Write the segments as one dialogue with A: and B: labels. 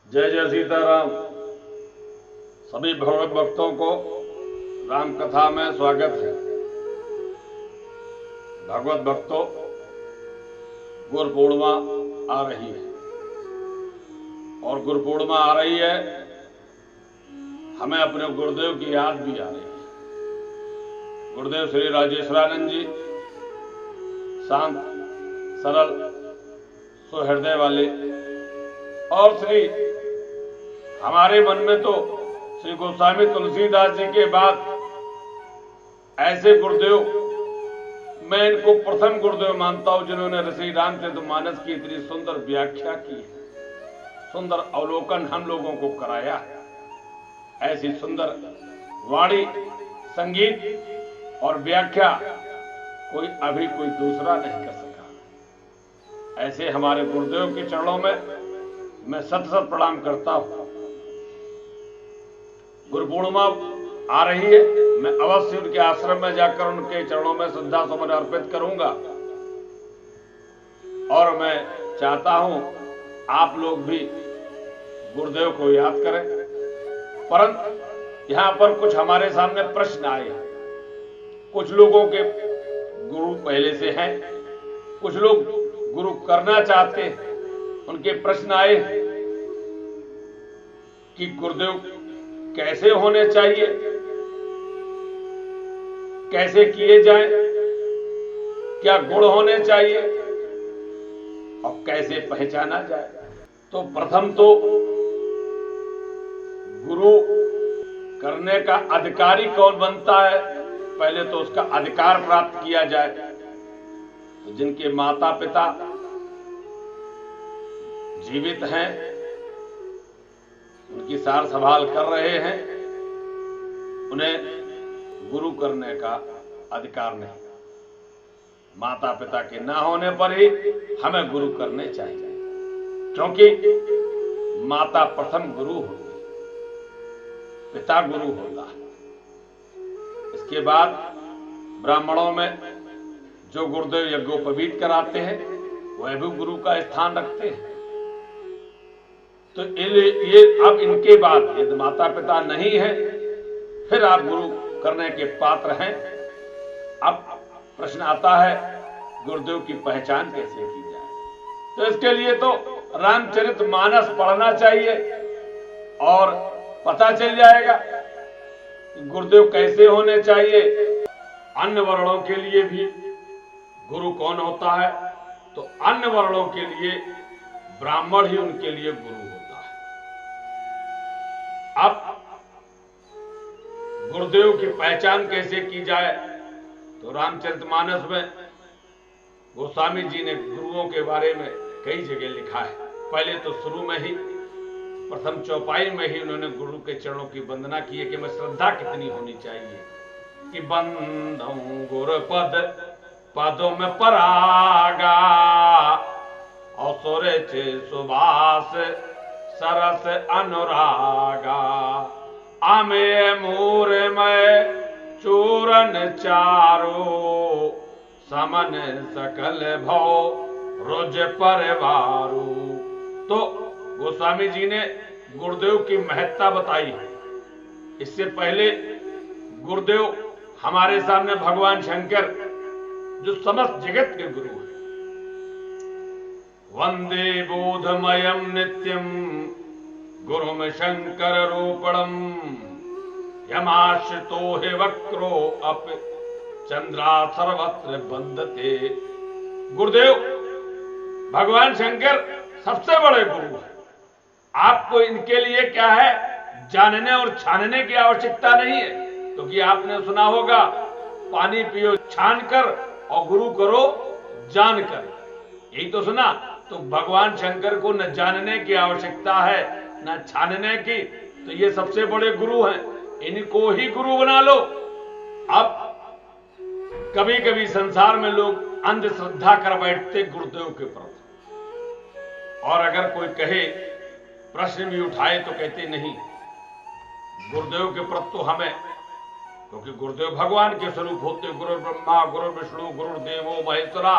A: जय जय सीताराम। सभी भगवत भक्तों को राम कथा में स्वागत है। भगवत भक्तों, गुरु पूर्णिमा आ रही है और गुरु पूर्णिमा आ रही है, हमें अपने गुरुदेव की याद भी आ रही है। गुरुदेव श्री राजेश्वरानंद जी शांत, सरल, सुहृदय वाले, और श्री हमारे मन में तो श्री गोस्वामी तुलसीदास जी के बाद ऐसे गुरुदेव, मैं इनको प्रथम गुरुदेव मानता हूं जिन्होंने ऋषि रामचरितमानस की इतनी सुंदर व्याख्या की है, सुंदर अवलोकन हम लोगों को कराया है। ऐसी सुंदर वाणी, संगीत और व्याख्या कोई दूसरा नहीं कर सका। ऐसे हमारे गुरुदेव के चरणों में मैं सत सत प्रणाम करता हूं। गुरु पूर्णिमा आ रही है, मैं अवश्य उनके आश्रम में जाकर उनके चरणों में श्रद्धा सुमन अर्पित करूंगा और मैं चाहता हूं आप लोग भी गुरुदेव को याद करें। परंतु यहां पर कुछ हमारे सामने प्रश्न आए। कुछ लोगों के गुरु पहले से हैं, कुछ लोग गुरु करना चाहते हैं। उनके प्रश्न आए कि गुरुदेव कैसे होने चाहिए, कैसे किए जाएं, क्या गुण होने चाहिए और कैसे पहचाना जाए। तो प्रथम तो गुरु करने का अधिकारी कौन बनता है, पहले तो उसका अधिकार प्राप्त किया जाए। तो जिनके माता पिता जीवित हैं, उनकी सार संभाल कर रहे हैं, उन्हें गुरु करने का अधिकार नहीं। माता पिता के ना होने पर ही हमें गुरु करने चाहिए, क्योंकि माता प्रथम गुरु होती है, पिता गुरु होता है। इसके बाद ब्राह्मणों में जो गुरुदेव यज्ञोपवीत कराते हैं वह भी गुरु का स्थान रखते हैं। तो ये अब इनके बाद यदि माता पिता नहीं है फिर आप गुरु करने के पात्र हैं। अब प्रश्न आता है गुरुदेव की पहचान कैसे की जाए। तो इसके लिए तो रामचरितमानस पढ़ना चाहिए और पता चल जाएगा कि गुरुदेव कैसे होने चाहिए। अन्य वर्णों के लिए भी गुरु कौन होता है, तो अन्य वर्णों के लिए ब्राह्मण ही उनके लिए गुरु होता है। अब गुरुदेव की पहचान कैसे की जाए, तो रामचरितमानस में गोस्वामी जी ने गुरुओं के बारे में कई जगह लिखा है। पहले तो शुरू में ही प्रथम चौपाई में ही उन्होंने गुरु के चरणों की वंदना की है कि मैं श्रद्धा कितनी होनी चाहिए कि बंधु गुरु पद पदों में परागा और सुरच सुबास सरस अनुरागा आमे मूर में चूरन चारो समन सकल भव रुज परिवारू। तो गोस्वामी जी ने गुरुदेव की महत्ता बताई है। इससे पहले गुरुदेव हमारे सामने भगवान शंकर जो समस्त जगत के गुरु हैं, वंदे बोधमयम नित्यम गुरुम शंकर रूपणम यमाश्रितो हे वक्रो अप चंद्रा सर्वत्र बंधते। गुरुदेव भगवान शंकर सबसे बड़े गुरु हैं। आपको इनके लिए क्या है, जानने और छानने की आवश्यकता नहीं है, क्योंकि आपने सुना होगा पानी पियो छान कर और गुरु करो जानकर, यही तो सुना। तो भगवान शंकर को न जानने की आवश्यकता है न छानने की, तो ये सबसे बड़े गुरु हैं, इनको ही गुरु बना लो। अब कभी कभी संसार में लोग अंधश्रद्धा कर बैठते गुरुदेव के प्रति, और अगर कोई कहे, प्रश्न भी उठाए तो कहते नहीं गुरुदेव के प्रति तो हमें, क्योंकि गुरुदेव भगवान के स्वरूप होते। गुरु ब्रह्मा गुरु विष्णु गुरु देवो महेश्वरा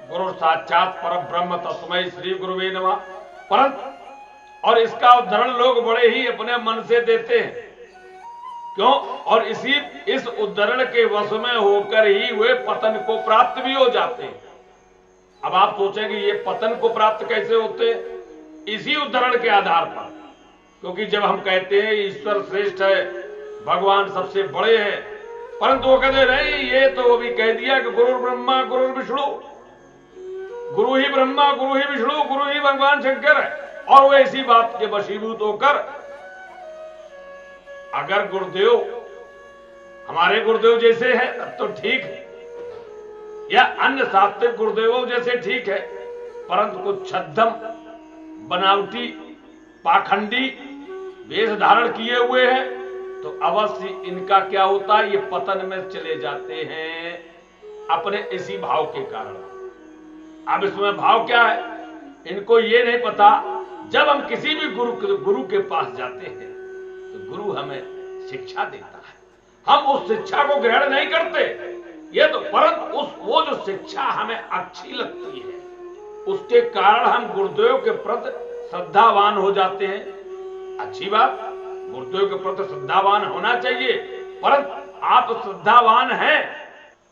A: गुरु साक्षात पर ब्रह्म तस्मै श्री गुरुवे नमः। परंतु और इसका उदाहरण लोग बड़े ही अपने मन से देते हैं। क्यों? और इस उदाहरण के वश में होकर ही वे पतन को प्राप्त भी हो जाते हैं। अब आप सोचेंगे ये पतन को प्राप्त कैसे होते हैं? इसी उदाहरण के आधार पर। क्योंकि जब हम कहते हैं ईश्वर श्रेष्ठ है, भगवान सबसे बड़े हैं, परंतु वो कहते नहीं, ये तो अभी कह दिया कि गुरु ब्रह्मा गुरु विष्णु, गुरु ही ब्रह्मा गुरु ही विष्णु, गुरु ही भगवान शंकर है। और वो इसी बात के वशीभूत होकर अगर गुरुदेव हमारे गुरुदेव जैसे है तब तो ठीक है, या अन्य सात्विक गुरुदेवों जैसे ठीक है, परंतु कुछ छद्म बनावटी पाखंडी वेश धारण किए हुए हैं तो अवश्य इनका क्या होता है, ये पतन में चले जाते हैं अपने इसी भाव के कारण। अब इसमें भाव क्या है, इनको ये नहीं पता। जब हम किसी भी गुरु के पास जाते हैं तो गुरु हमें शिक्षा देता है, हम उस शिक्षा को ग्रहण नहीं करते, ये तो परंतु वो जो शिक्षा हमें अच्छी लगती है उसके कारण हम गुरुदेव के प्रति श्रद्धावान हो जाते हैं। अच्छी बात, गुरुदेव के प्रति श्रद्धावान होना चाहिए, परंतु आप श्रद्धावान हैं,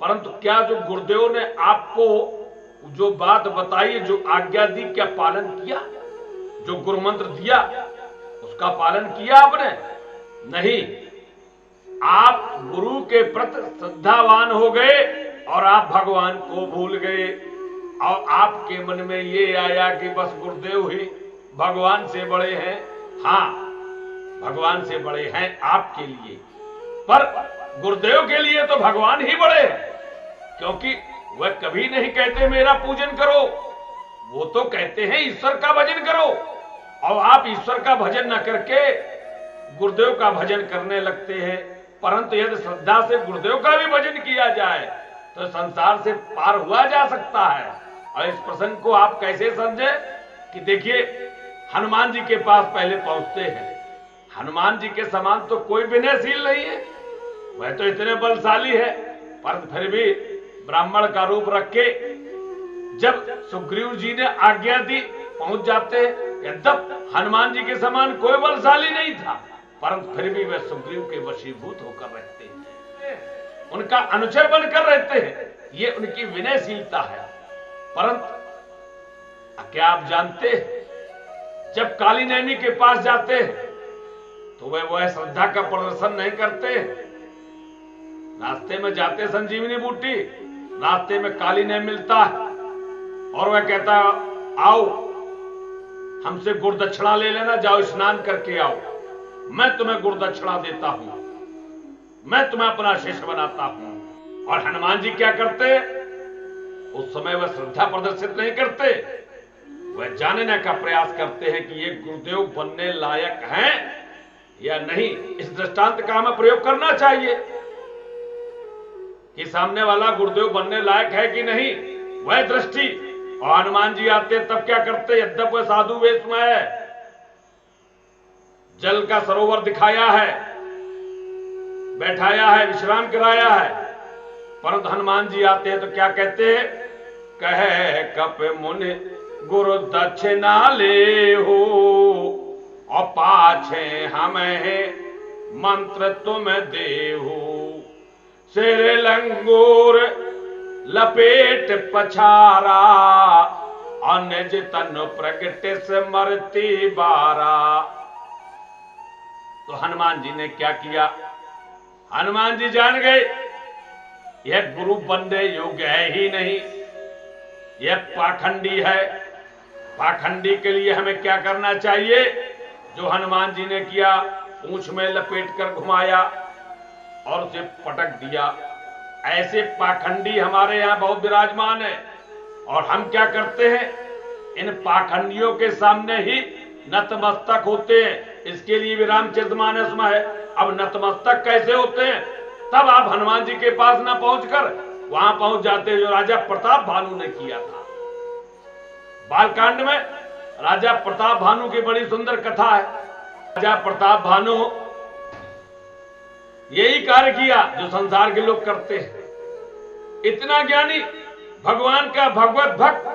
A: परंतु क्या जो गुरुदेव ने आपको जो बात बताई, जो आज्ञा दी, क्या पालन किया? जो गुरु मंत्र दिया उसका पालन किया आपने? नहीं। आप गुरु के प्रति श्रद्धावान हो गए और आप भगवान को भूल गए, और आपके मन में ये आया कि बस गुरुदेव ही भगवान से बड़े हैं। हाँ, भगवान से बड़े हैं आपके लिए, पर गुरुदेव के लिए तो भगवान ही बड़े हैं, क्योंकि वह कभी नहीं कहते मेरा पूजन करो, वो तो कहते हैं ईश्वर का भजन करो। और आप ईश्वर का भजन न करके गुरुदेव का भजन करने लगते हैं। परंतु यदि श्रद्धा से गुरुदेव का भी भजन किया जाए तो संसार से पार हुआ जा सकता है। और इस प्रसंग को आप कैसे समझे कि देखिए, हनुमान जी के पास पहले पहुंचते हैं। हनुमान जी के समान तो कोई विनयशील नहीं है, वह तो इतने बलशाली है, पर फिर भी ब्राह्मण का रूप रख के जब सुग्रीव जी ने आज्ञा दी पहुंच जाते हैं। यद्यप हनुमान जी के समान कोई बलशाली नहीं था, परंतु फिर भी वे सुग्रीव के वशीभूत होकर रहते हैं, उनका अनुचर बनकर रहते हैं। ये उनकी विनयशीलता है। परंतु क्या आप जानते हैं, जब काली नैमी के पास जाते हैं तो वह श्रद्धा का प्रदर्शन नहीं करते। रास्ते में जाते संजीवनी बूटी, रास्ते में काली नैमी मिलता है और वह कहता आओ हमसे गुरुदक्षिणा ले लेना, जाओ स्नान करके आओ, मैं तुम्हें गुरुदक्षिणा देता हूं, मैं तुम्हें अपना शिष्य बनाता हूं। और हनुमान जी क्या करते? उस समय वह श्रद्धा प्रदर्शित नहीं करते, वह जानने का प्रयास करते हैं कि ये गुरुदेव बनने लायक हैं या नहीं। इस दृष्टांत का हमें प्रयोग करना चाहिए कि सामने वाला गुरुदेव बनने लायक है कि नहीं, वह दृष्टि। और हनुमान जी आते तब क्या करते? यद्यप वह साधु वेश में है, जल का सरोवर दिखाया है, बैठाया है, विश्राम कराया है, परंतु हनुमान जी आते हैं तो क्या कहते हैं? कहे कप मुनि गुरु दक्षिणा ले हो, और पाछे हमें मंत्र तुम देहु, सिर लंगूर लपेट पछारा, अनज तनु प्रगट स्मृति बारा। तो हनुमान जी ने क्या किया? हनुमान जी जान गए यह गुरु बनने योग्य है ही नहीं, यह पाखंडी है। पाखंडी के लिए हमें क्या करना चाहिए? जो हनुमान जी ने किया, पूंछ में लपेट कर घुमाया और उसे पटक दिया। ऐसे पाखंडी हमारे यहाँ बहुत विराजमान है, और हम क्या करते हैं? इन पाखंडियों के सामने ही नतमस्तक होते हैं। इसके लिए भी रामचरितमानस में है। अब नतमस्तक कैसे होते हैं? तब आप हनुमान जी के पास ना पहुंचकर वहां पहुंच जाते हैं जो राजा प्रताप भानु ने किया था। बालकांड में राजा प्रताप भानु की बड़ी सुंदर कथा है। राजा प्रताप भानु यही कार्य किया जो संसार के लोग करते हैं। इतना ज्ञानी, भगवान का भगवत भक्त,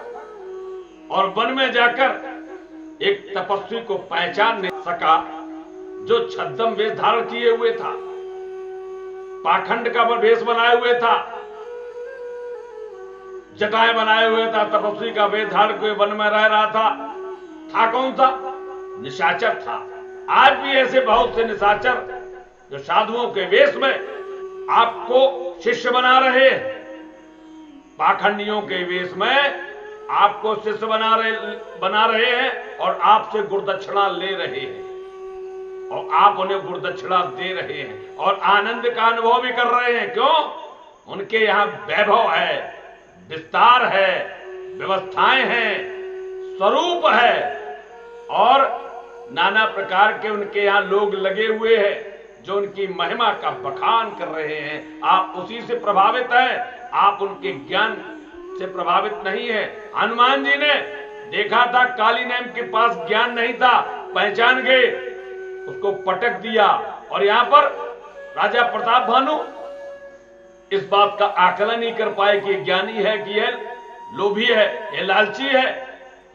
A: और वन में जाकर एक तपस्वी को पहचान नहीं सका जो छद्म वेश धारण किए हुए था, पाखंड का वेश बनाए हुए था, जटाएं बनाए हुए था, तपस्वी का वेश धारण के वन में रह रहा था कौन था? निशाचर था। आज भी ऐसे बहुत से निशाचर जो साधुओं के वेश में आपको शिष्य बना रहे हैं, पाखंडियों के वेश में आपको शिष्य बना रहे हैं और आपसे गुरुदक्षिणा ले रहे हैं और आप उन्हें गुरुदक्षिणा दे रहे हैं और आनंद का अनुभव भी कर रहे हैं। क्यों? उनके यहां वैभव है, विस्तार है, व्यवस्थाएं हैं, स्वरूप है और नाना प्रकार के उनके यहां लोग लगे हुए हैं जो उनकी महिमा का बखान कर रहे हैं। आप उसी से प्रभावित हैं, आप उनके ज्ञान से प्रभावित नहीं है। हनुमान जी ने देखा था काली नेम के पास ज्ञान नहीं था, पहचान गए, उसको पटक दिया। और यहां पर राजा प्रताप भानु इस बात का आकलन नहीं कर पाए कि ज्ञानी है कि यह लोभी है, यह लालची है,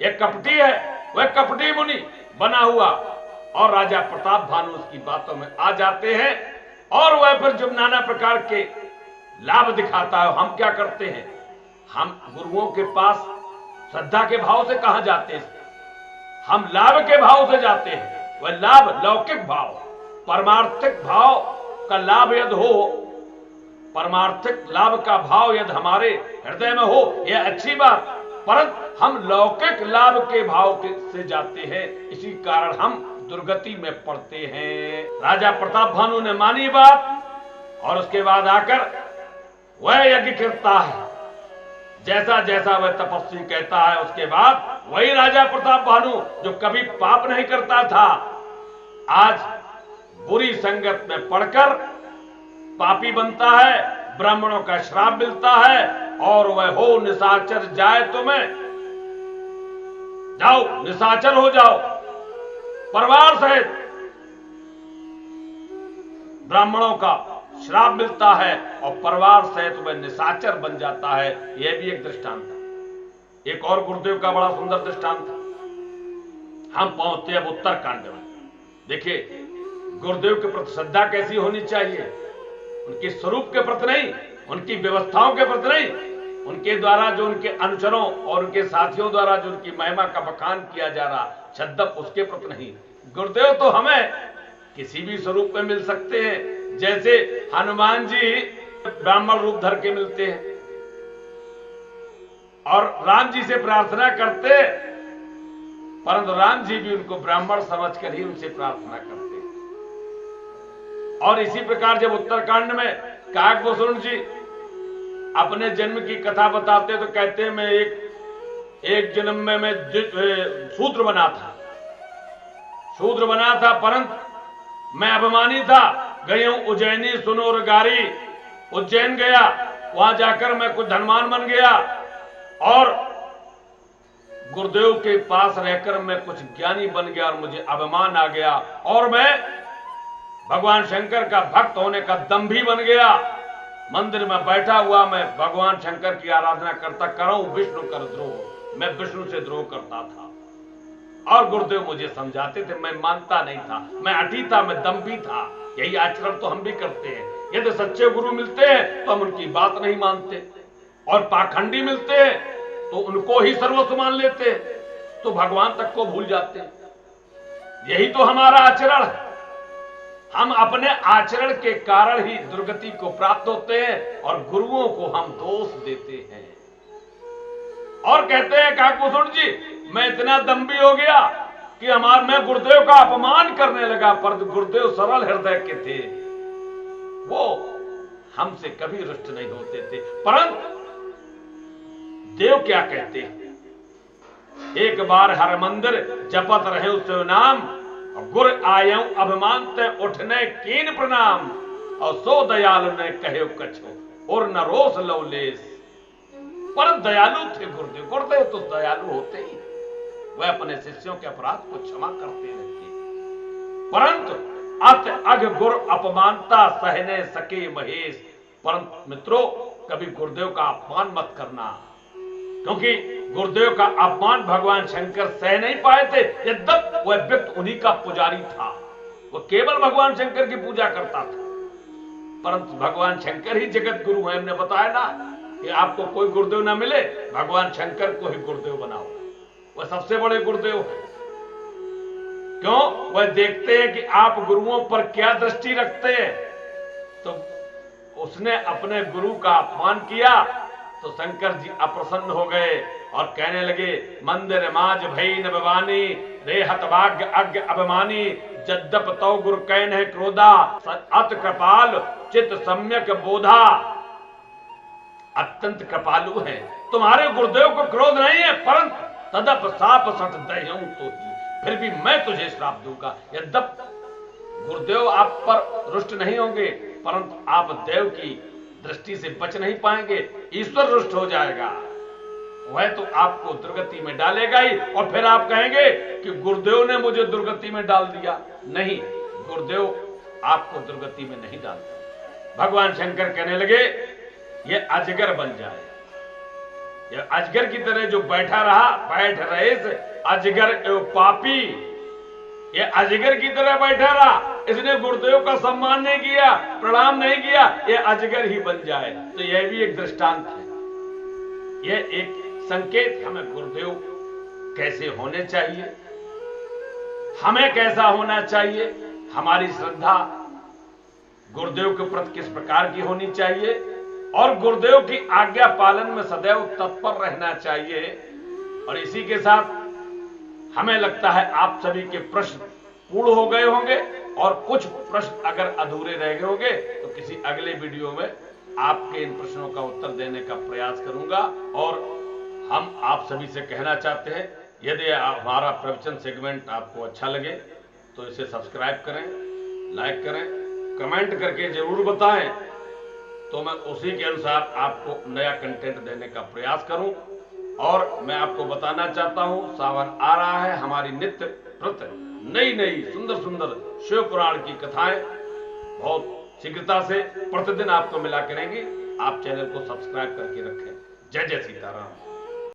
A: यह कपटी है। वह कपटी मुनि बना हुआ और राजा प्रताप भानु उसकी बातों में आ जाते हैं और वह फिर जब नाना प्रकार के लाभ दिखाता है। हम क्या करते हैं? हम गुरुओं के पास श्रद्धा के भाव से कहां जाते हैं? हम लाभ के भाव से जाते हैं। वह लाभ लौकिक भाव, परमार्थिक भाव का लाभ यदि हो, परमार्थिक लाभ का भाव यदि हमारे हृदय में हो, यह अच्छी बात, परंतु हम लौकिक लाभ के भाव से जाते हैं, इसी कारण हम दुर्गति में पड़ते हैं। राजा प्रताप भानु ने मानी बात और उसके बाद आकर वह यज्ञ करता है, जैसा जैसा वह तपस्वी कहता है उसके बाद वही राजा प्रताप भानु जो कभी पाप नहीं करता था, आज बुरी संगत में पड़कर पापी बनता है, ब्राह्मणों का श्राप मिलता है और वह हो निशाचर जाए तुम्हें, जाओ निशाचर हो जाओ, परिवार सहित ब्राह्मणों का श्राप मिलता है और परिवार सहित वह निशाचर बन जाता है। यह भी एक दृष्टांत था। एक और गुरुदेव का बड़ा सुंदर दृष्टांत था। हम पहुंचते अब उत्तरकांड में। देखिए गुरुदेव के प्रति श्रद्धा कैसी होनी चाहिए, उनके स्वरूप के प्रति नहीं, उनकी व्यवस्थाओं के प्रति नहीं, उनके द्वारा जो उनके अनुचरों और उनके साथियों द्वारा जो उनकी महिमा का बखान किया जा रहा छद्म, उसके प्रति नहीं। गुरुदेव तो हमें किसी भी स्वरूप में मिल सकते हैं, जैसे हनुमान जी ब्राह्मण रूप धर के मिलते हैं और राम जी से प्रार्थना करते, परंतु राम जी भी उनको ब्राह्मण समझकर ही उनसे प्रार्थना करते। और इसी प्रकार जब उत्तरकांड में काकभूषण जी अपने जन्म की कथा बताते तो कहते हैं मैं एक जन्म में मैं शूद्र बना था, परंतु मैं अभिमानी था, गई हूं उज्जैनी सुनोर गारी, उज्जैन गया, वहां जाकर मैं कुछ धनवान बन गया और गुरुदेव के पास रहकर मैं कुछ ज्ञानी बन गया और मुझे अभिमान आ गया और मैं भगवान शंकर का भक्त होने का दंभी बन गया। मंदिर में बैठा हुआ मैं भगवान शंकर की आराधना करता विष्णु कर द्रोह, मैं विष्णु से द्रोह करता था और गुरुदेव मुझे समझाते थे, मैं मानता नहीं था, मैं अटी था, मैं दंभी था। यही आचरण तो हम भी करते हैं। यदि सच्चे गुरु मिलते हैं तो हम उनकी बात नहीं मानते और पाखंडी मिलते हैं तो उनको ही सर्वस्व मान लेते हैं, तो भगवान तक को भूल जाते हैं। यही तो हमारा आचरण है। हम अपने आचरण के कारण ही दुर्गति को प्राप्त होते हैं और गुरुओं को हम दोष देते हैं और कहते हैं काकभूषण जी मैं इतना दंभी हो गया कि मैं गुरुदेव का अपमान करने लगा, पर गुरुदेव सरल हृदय के थे, वो हमसे कभी रुष्ट नहीं होते थे। परंतु देव क्या कहते हैं, एक बार हर मंदिर जपत रहे उससे नाम, गुर आयऊ अभिमान ते उठने कीन प्रणाम, और सो दयालु ने कहे कछो और न रोस लवलेस। पर दयालु थे गुरुदेव, गुरुदेव तो दयालु होते ही, वह अपने शिष्यों के अपराध को क्षमा करते रहते, परंतु अत अग गुर अपमानता सहने सके महेश। परंतु मित्रों कभी गुरुदेव का अपमान मत करना, क्योंकि गुरुदेव का अपमान भगवान शंकर सह नहीं पाए थे, यद्यप वह व्यक्ति उन्हीं का पुजारी था। वह केवल भगवान शंकर की पूजा करता था, परंतु भगवान शंकर ही जगत गुरु है। हमने बताया ना कि आपको कोई गुरुदेव ना मिले, भगवान शंकर को ही गुरुदेव बनाओ, वह सबसे बड़े गुरुदेव है। क्यों? वह देखते हैं कि आप गुरुओं पर क्या दृष्टि रखते हैं। तो उसने अपने गुरु का अपमान किया तो शंकर जी अप्रसन्न हो गए और कहने लगे, मंदिर माज भई न भवानी रे हतभाग्य अज्ञ अभिमानी, जद्यप तौ गुरु कैन है क्रोधा अत कृपाल चित सम्यक बोधा। अत्यंत कृपालु है, तुम्हारे गुरुदेव को क्रोध नहीं है, परंतु तदप साप सट दह्यूं तो ही, फिर भी मैं तुझे श्राप दूंगा। यद्यप गुरुदेव आप पर रुष्ट नहीं होंगे, परंतु आप देव की दृष्टि से बच नहीं पाएंगे, ईश्वर रुष्ट हो जाएगा, वह तो आपको दुर्गति में डालेगा ही। और फिर आप कहेंगे कि गुरुदेव ने मुझे दुर्गति में डाल दिया। नहीं, गुरुदेव आपको दुर्गति में नहीं डालते। भगवान शंकर कहने लगे, ये अजगर बन जाए, ये अजगर की तरह जो बैठा रहा, बैठ रहे से अजगर एवं पापी, ये अजगर की तरह बैठा रहा, इसने गुरुदेव का सम्मान नहीं किया, प्रणाम नहीं किया, ये अजगर ही बन जाए। तो यह भी एक दृष्टांत है, यह एक संकेत हमें गुरुदेव कैसे होने चाहिए, हमें कैसा होना चाहिए, हमारी श्रद्धा गुरुदेव के प्रति किस प्रकार की होनी चाहिए और गुरुदेव की आज्ञा पालन में सदैव तत्पर रहना चाहिए। और इसी के साथ हमें लगता है आप सभी के प्रश्न पूर्ण हो गए होंगे, और कुछ प्रश्न अगर अधूरे रह गए होंगे तो किसी अगले वीडियो में आपके इन प्रश्नों का उत्तर देने का प्रयास करूंगा। और हम आप सभी से कहना चाहते हैं, यदि हमारा प्रवचन सेगमेंट आपको अच्छा लगे तो इसे सब्सक्राइब करें, लाइक करें, कमेंट करके जरूर बताएं, तो मैं उसी के अनुसार आपको नया कंटेंट देने का प्रयास करूं। और मैं आपको बताना चाहता हूं, सावन आ रहा है, हमारी नित्य प्रति नई नई सुंदर सुंदर शिव पुराण की कथाएं बहुत शीघ्रता से प्रतिदिन आपको मिला करेंगी। आप चैनल को सब्सक्राइब करके रखें। जय जय सीताराम।